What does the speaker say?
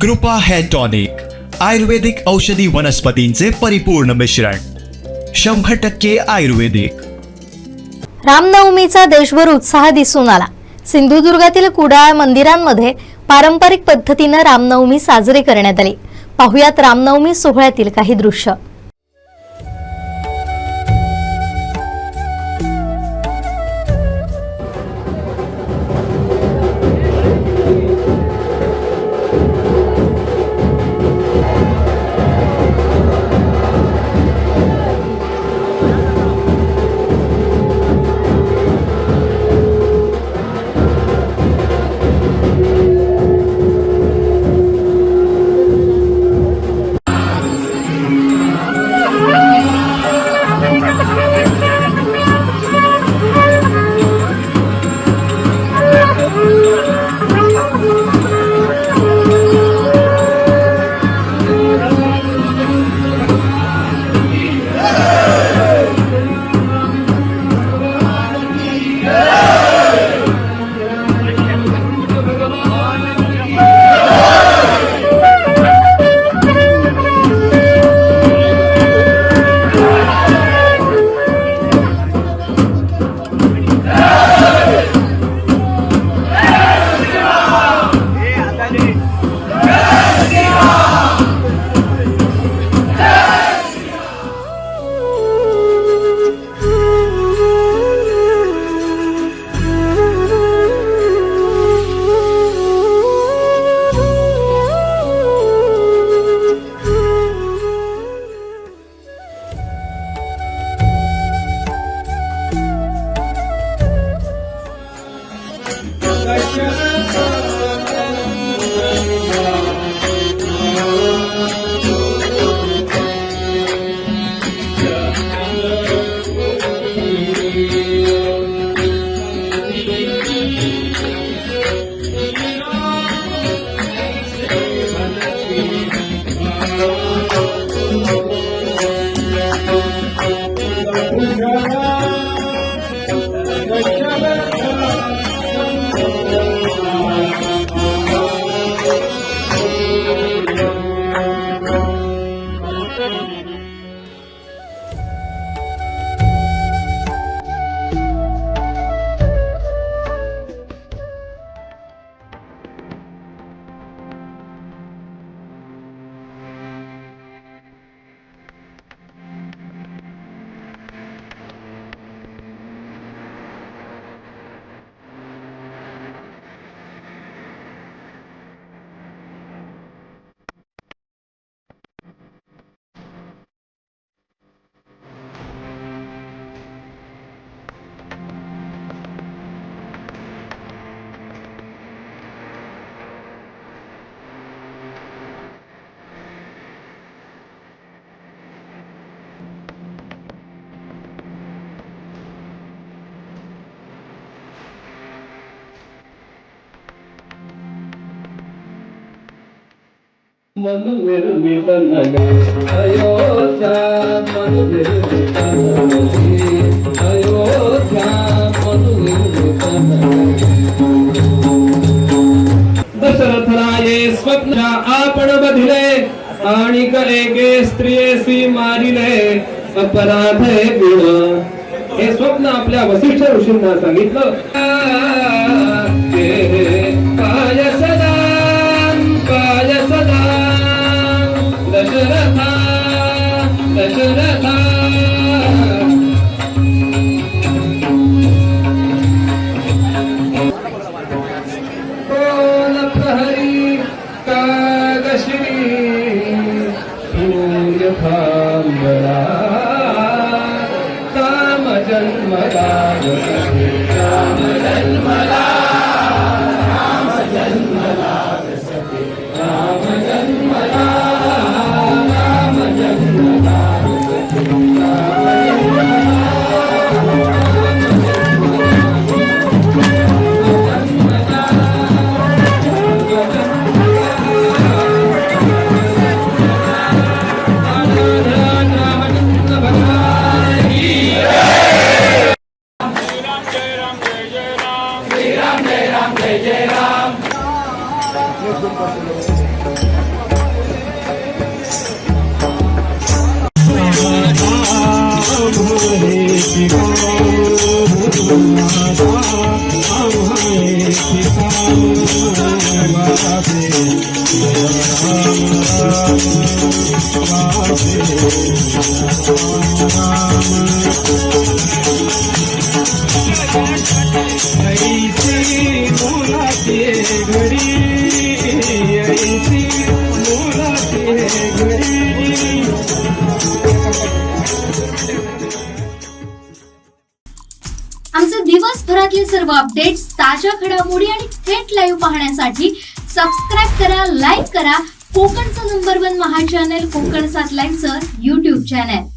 कृपा hair tonic, आयुर्वेदिक औषधी वनस्पतींचे परिपूर्ण मिश्रण, 100% आयुर्वेदिक. रामनवमीचा देशभर उत्साह दिसून आला. सिंधुदुर्गातील कुडाळ मंदिरांमध्ये पारंपरिक पद्धतीने रामनवमी साजरी करण्यात आली. पाहुयात रामनवमी सोहळ्यातील काही दृश्य. दशरथराये स्वप्न आपण बधिले आणि एके स्त्रियेसी मारिले अपराध गुण. हे स्वप्न आपल्या वसिष्ठ ऋषींना सांगितलं. पाय सदा पाय सदा दशरथा दशरथा. प्रहरी कागश्री सूर्य थांबला काम जन्मला काम जन्मला काम जन्मला काम जन्मला काम जन्मला. ऐसी मोलाची घडी, ऐसी मोलाची घडी. आमचे दिवसभरातले सर्व अपडेट्स, ताज्या घडामोडी आणि थेट लाईव्ह पाहण्यासाठी सबस्क्राईब करा, लाईक करा कोकणचं नंबर 1 महा चॅनल कोकण 7 लाईव्हचं YouTube चॅनल.